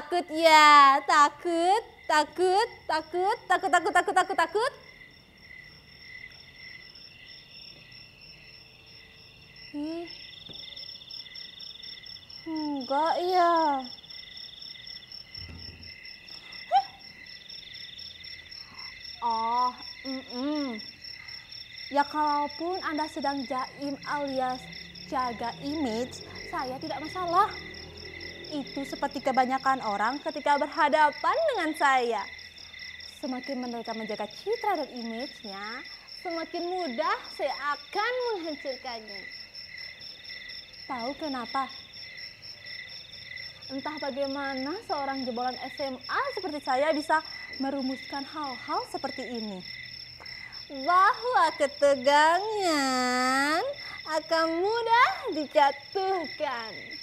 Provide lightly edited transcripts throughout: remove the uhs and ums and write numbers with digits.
Takut ya, takut, takut, takut, takut, takut, takut, takut, takut. Enggak ya. Oh, ya kalaupun Anda sedang jaim alias jaga image, saya tidak masalah. Itu seperti kebanyakan orang ketika berhadapan dengan saya. Semakin mereka menjaga citra dan image-nya, semakin mudah saya akan menghancurkannya. Tahu kenapa? Entah bagaimana seorang jebolan SMA seperti saya bisa merumuskan hal-hal seperti ini. Bahwa ketegangan akan mudah dijatuhkan.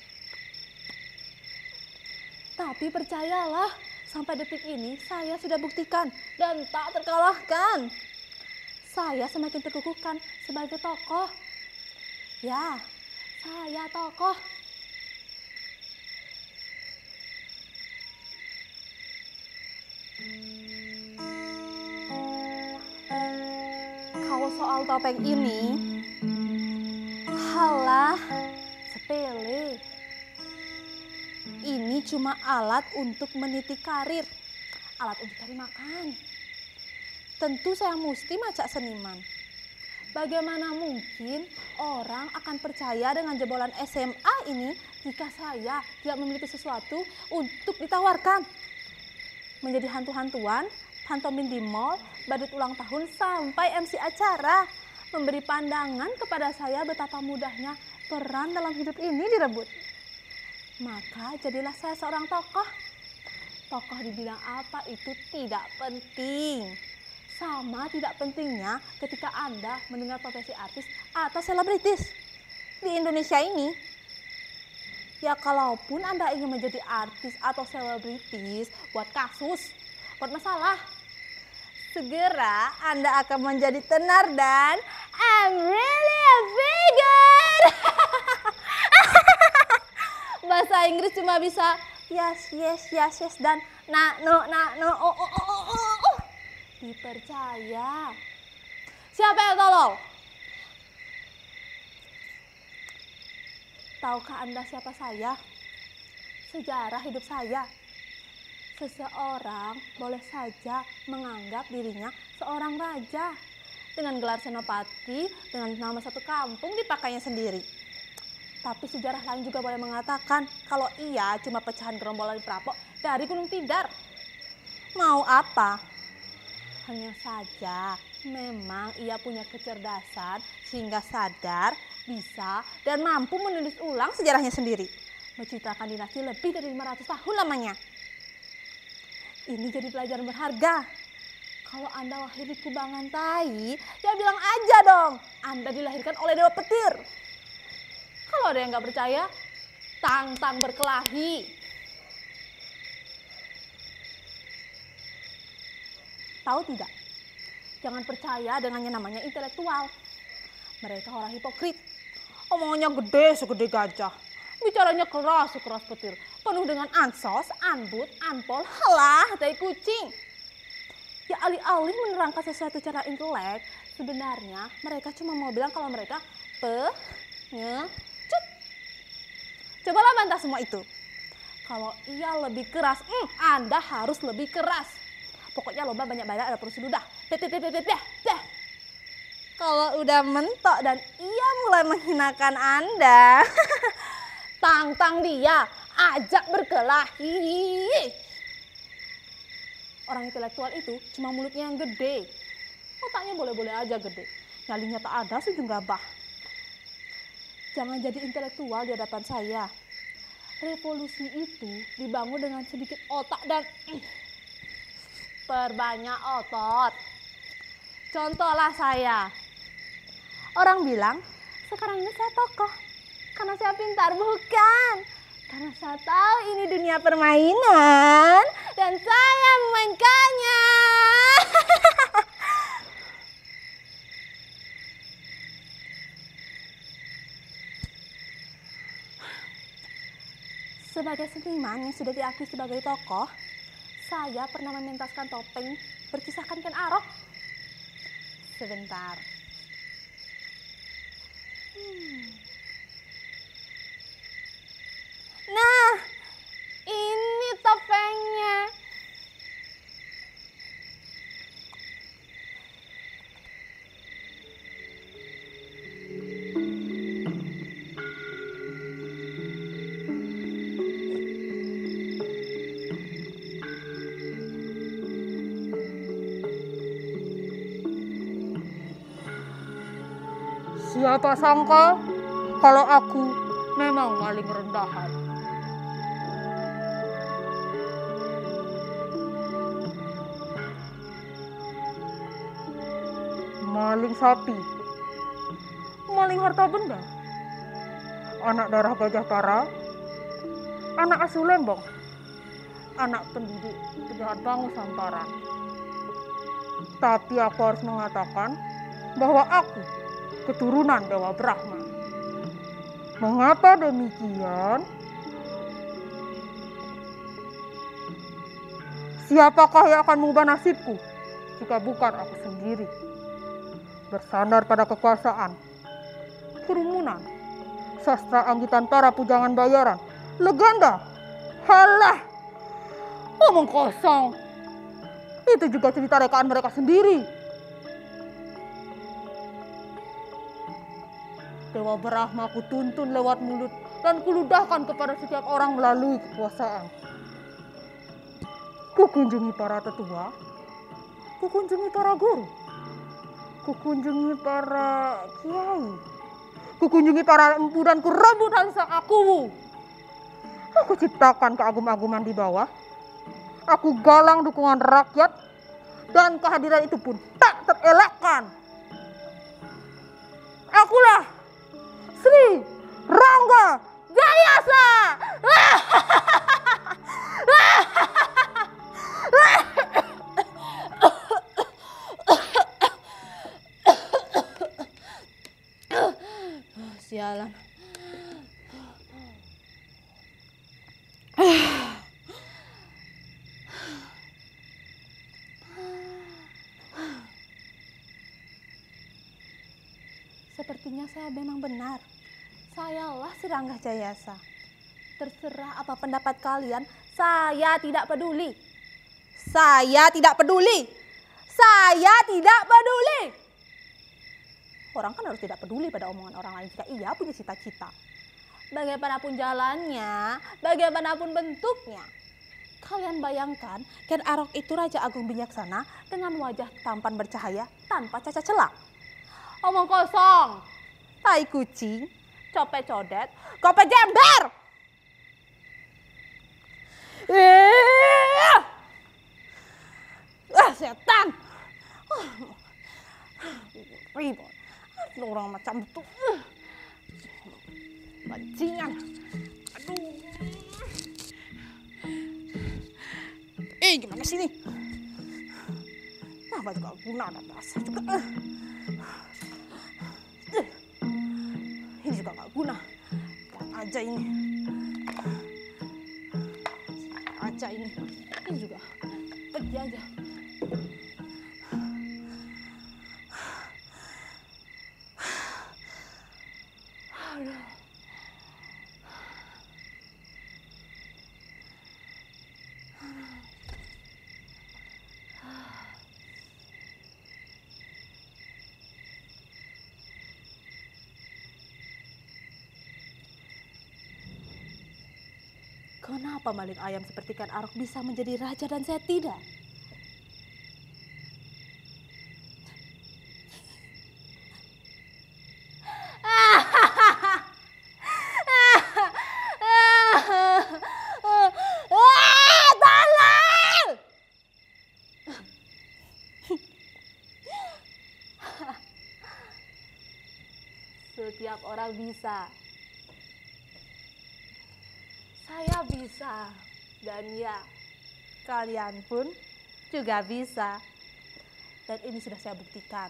Tapi percayalah, sampai detik ini saya sudah buktikan dan tak terkalahkan. Saya semakin terkukuhkan sebagai tokoh. Ya, saya tokoh. Kalau soal topeng ini, halah, sepele. Ini cuma alat untuk meniti karir, alat untuk cari makan. Tentu saya mesti macak seniman. Bagaimana mungkin orang akan percaya dengan jebolan SMA ini jika saya tidak memiliki sesuatu untuk ditawarkan? Menjadi hantu-hantuan, pantomin di mall, badut ulang tahun sampai MC acara. Memberi pandangan kepada saya betapa mudahnya peran dalam hidup ini direbut. Maka jadilah saya seorang tokoh. Tokoh di bidang apa itu tidak penting. Sama tidak pentingnya ketika Anda mendengar profesi artis atau selebritis. Di Indonesia ini, ya kalaupun Anda ingin menjadi artis atau selebritis, buat kasus, buat masalah, segera Anda akan menjadi tenar dan I'm really a vegan. Bahasa Inggris cuma bisa yes, yes, yes, yes, dan no, oh. Dipercaya. Siapa yang tolong? Tahukah Anda siapa saya? Sejarah hidup saya. Seseorang boleh saja menganggap dirinya seorang raja. Dengan gelar senopati, dengan nama satu kampung dipakainya sendiri. Tapi sejarah lain juga boleh mengatakan kalau ia cuma pecahan gerombolan perampok dari Gunung Tidar. Mau apa? Hanya saja memang ia punya kecerdasan sehingga sadar, bisa, dan mampu menulis ulang sejarahnya sendiri. Menciptakan dinasti lebih dari 500 tahun lamanya. Ini jadi pelajaran berharga. Kalau Anda lahir di kubangan tai, ya bilang aja dong, Anda dilahirkan oleh Dewa Petir. Kalau ada yang nggak percaya, tantang berkelahi. Tahu tidak? Jangan percaya dengan yang namanya intelektual. Mereka orang hipokrit. Omongannya gede segede gajah. Bicaranya keras sekeras petir. Penuh dengan ansos, anbut, anpol, halah, tai kucing. Ya alih-alih menerangkan sesuatu secara intelek, sebenarnya mereka cuma mau bilang kalau mereka pengecut. Cobalah bantah semua itu. Kalau ia lebih keras, Anda harus lebih keras. Pokoknya lomba banyak-banyak ada terus udah. Kalau udah mentok dan ia mulai menghinakan Anda, tantang dia, ajak berkelahi. Orang intelektual itu cuma mulutnya yang gede. Otaknya boleh-boleh aja gede. Nyalinya tak ada sejumlah bah. Jangan jadi intelektual di hadapan saya. Revolusi itu dibangun dengan sedikit otak dan perbanyak otot. Contohlah saya. Orang bilang, sekarang ini saya tokoh. Karena saya pintar, bukan. Karena saya tahu ini dunia permainan. Dan saya memainkannya. Sebagai seniman yang sudah diakui sebagai tokoh, saya pernah mementaskan topeng berkisahkan Ken Arok. Sebentar. Nah, ini topengnya. Siapa sangka kalau aku memang maling rendahan. Maling sapi, maling harta benda, anak darah Gajah Tara, anak asuh Lembong, anak pendidik penjahat Bangu Samparan. Tapi aku harus mengatakan bahwa aku keturunan Dewa Brahma. Mengapa demikian? Siapakah yang akan mengubah nasibku jika bukan aku sendiri? Bersandar pada kekuasaan, kerumunan, sastra anggitan para pujangan bayaran, legenda, halah, omong kosong. Itu juga cerita rekaan mereka sendiri. Dewa Brahma ku tuntun lewat mulut dan kuludahkan kepada setiap orang melalui kekuasaan. Ku kunjungi para tetua, ku kunjungi para guru, ku kunjungi para kiai, ku kunjungi para empu dan ku rebut sang aku. Aku ciptakan keagum-aguman di bawah, aku galang dukungan rakyat, dan kehadiran itu pun tak terelakkan. Akulah Sri Rangga Jayasa. Sialan. Sepertinya saya memang benar. Sayalah Sri Rangga Jayasa. Terserah apa pendapat kalian, saya tidak peduli. Saya tidak peduli. Saya tidak peduli. Orang kan harus tidak peduli pada omongan orang lain jika ia punya cita-cita. Bagaimanapun jalannya, bagaimanapun bentuknya. Kalian bayangkan, Ken Arok itu Raja Agung Bijaksana dengan wajah tampan bercahaya tanpa cacat celah. Omong kosong, tai kucing, copet codet, kopet jember. Setan. Ribut. Orang macam itu. Bajingan. Aduh. Gimana sih ini? Nah, baju gak guna, ada basah juga. Ini juga gak guna. Buat aja ini. Aja ini. Ini juga. Pergi aja. Aduh. Kenapa maling ayam seperti Ken Arok bisa menjadi raja dan saya tidak? Tolong! Setiap orang bisa. Saya bisa, dan ya, kalian pun juga bisa. Dan ini sudah saya buktikan.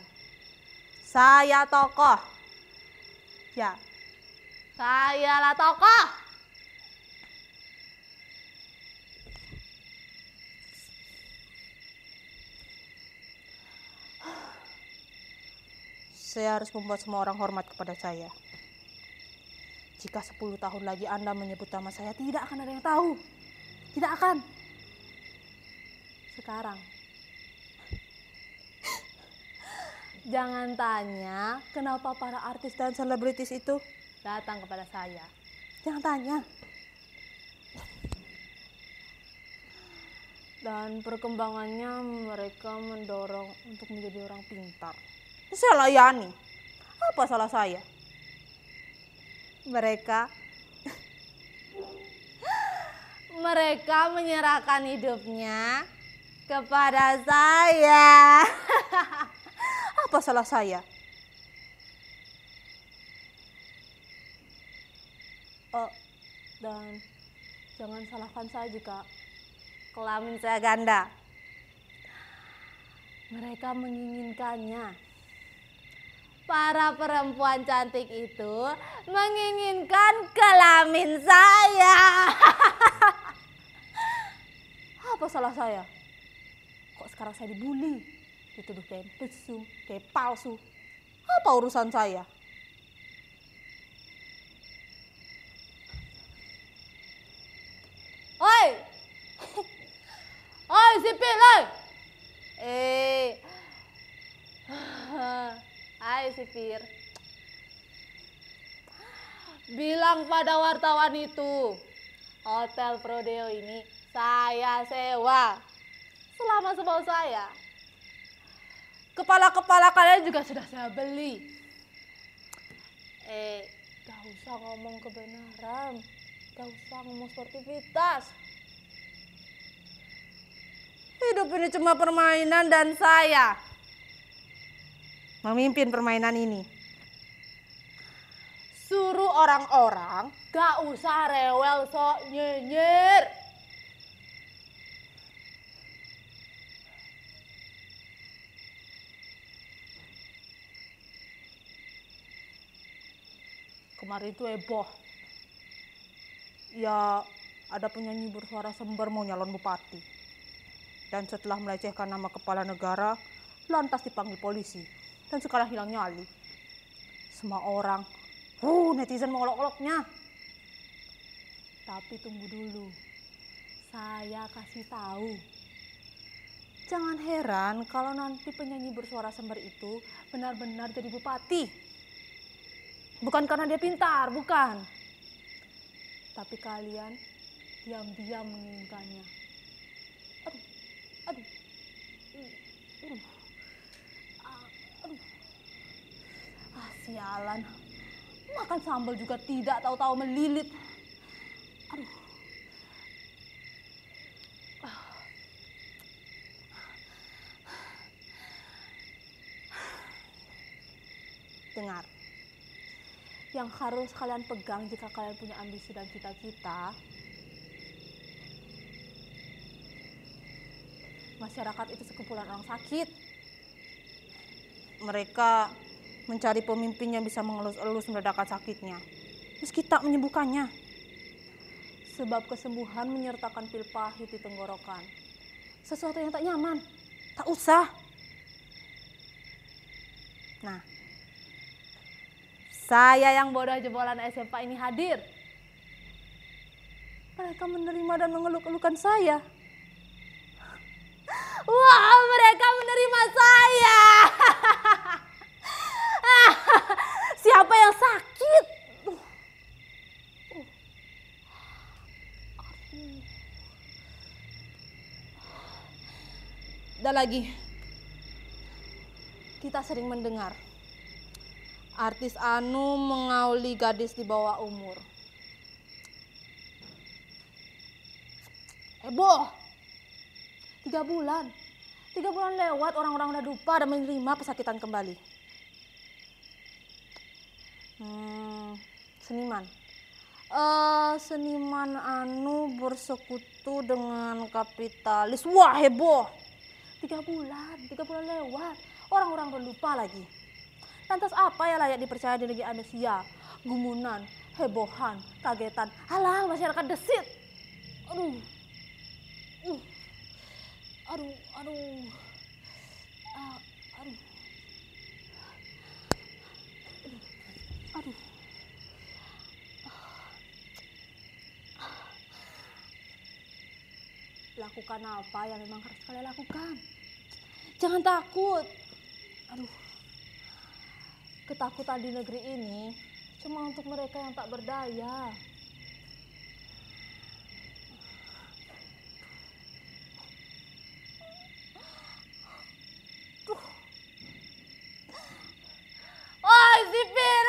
Saya tokoh. Ya, sayalah tokoh. Saya harus membuat semua orang hormat kepada saya. Jika 10 tahun lagi Anda menyebut nama saya, tidak akan ada yang tahu. Tidak akan. Sekarang, jangan tanya kenapa para artis dan selebritis itu datang kepada saya. Jangan tanya. Dan perkembangannya mereka mendorong untuk menjadi orang pintar. Saya layani. Apa salah saya? Mereka menyerahkan hidupnya kepada saya. Apa salah saya? Dan jangan salahkan saya jika kelamin saya ganda. Mereka menginginkannya. Para perempuan cantik itu menginginkan kelamin saya. Apa salah saya? Kok sekarang saya dibully? Dituduh kayak pesum, kayak palsu. Apa urusan saya? Oi! Oi, sipil, oi! Hai sipir. Bilang pada wartawan itu, Hotel Prodeo ini saya sewa selama semau saya. Kepala-kepala kalian juga sudah saya beli. Gak usah ngomong kebenaran, gak usah ngomong sportivitas. Hidup ini cuma permainan dan saya memimpin permainan ini. Suruh orang-orang gak usah rewel sok nyinyir. Kemarin itu heboh. Ya, ada penyanyi bersuara sembar mau nyalon bupati. Dan setelah melecehkan nama kepala negara, lantas dipanggil polisi. Dan sekarang hilang nyali. Semua orang, netizen mengolok-oloknya. Tapi tunggu dulu, saya kasih tahu. Jangan heran kalau nanti penyanyi bersuara sembar itu benar-benar jadi bupati. Bukan karena dia pintar, bukan. Tapi kalian diam-diam menginginkannya. Aduh. Sialan. Makan sambal juga tidak, tahu-tahu melilit. Aduh. Dengar. Yang harus kalian pegang jika kalian punya ambisi dan cita-cita, masyarakat itu sekumpulan orang sakit. Mereka mencari pemimpin yang bisa mengelus-elus meredakan sakitnya, meski tak menyembuhkannya. Sebab kesembuhan menyertakan pil pahit di tenggorokan. Sesuatu yang tak nyaman, tak usah. Nah, saya yang bodoh jebolan SMA ini hadir. Mereka menerima dan mengeluk-elukan saya. Wah, mereka menerima saya. Siapa yang sakit? Dan lagi, kita sering mendengar artis anu mengauli gadis di bawah umur. Heboh. 3 bulan lewat, orang-orang udah lupa dan menerima pesakitan kembali. Seniman anu bersekutu dengan kapitalis. Wah, heboh. 3 bulan lewat, orang-orang udah lupa lagi. Lantas apa ya layak dipercaya di negeri amnesia? Gumunan, hebohan, kagetan. Alah, masyarakat desit. Aduh. Aduh. Lakukan apa yang memang harus kalian lakukan. Jangan takut. Aduh. Ketakutan di negeri ini cuma untuk mereka yang tak berdaya. Woi, sipir!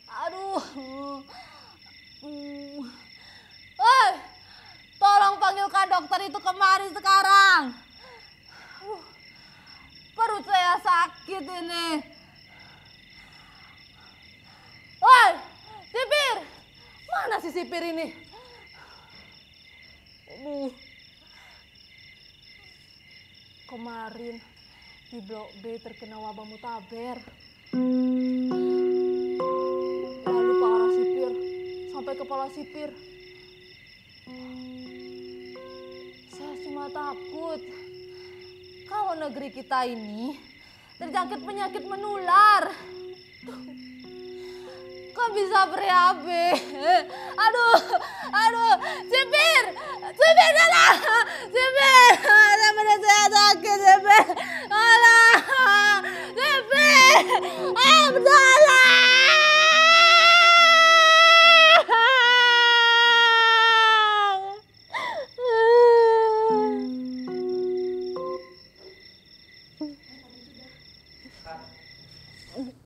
Aduh. Woi, tolong panggilkan dokter itu kemari sekarang. Perut saya sakit ini. Woi, sipir! Mana si sipir ini? Kemarin di Blok B terkena wabah mutaber. Lalu para sipir sampai kepala sipir. Saya cuma takut kalau negeri kita ini terjangkit penyakit menular. Kok bisa ber-HB? Aduh, sipir, sipir, sipir, saya sakit, sipir.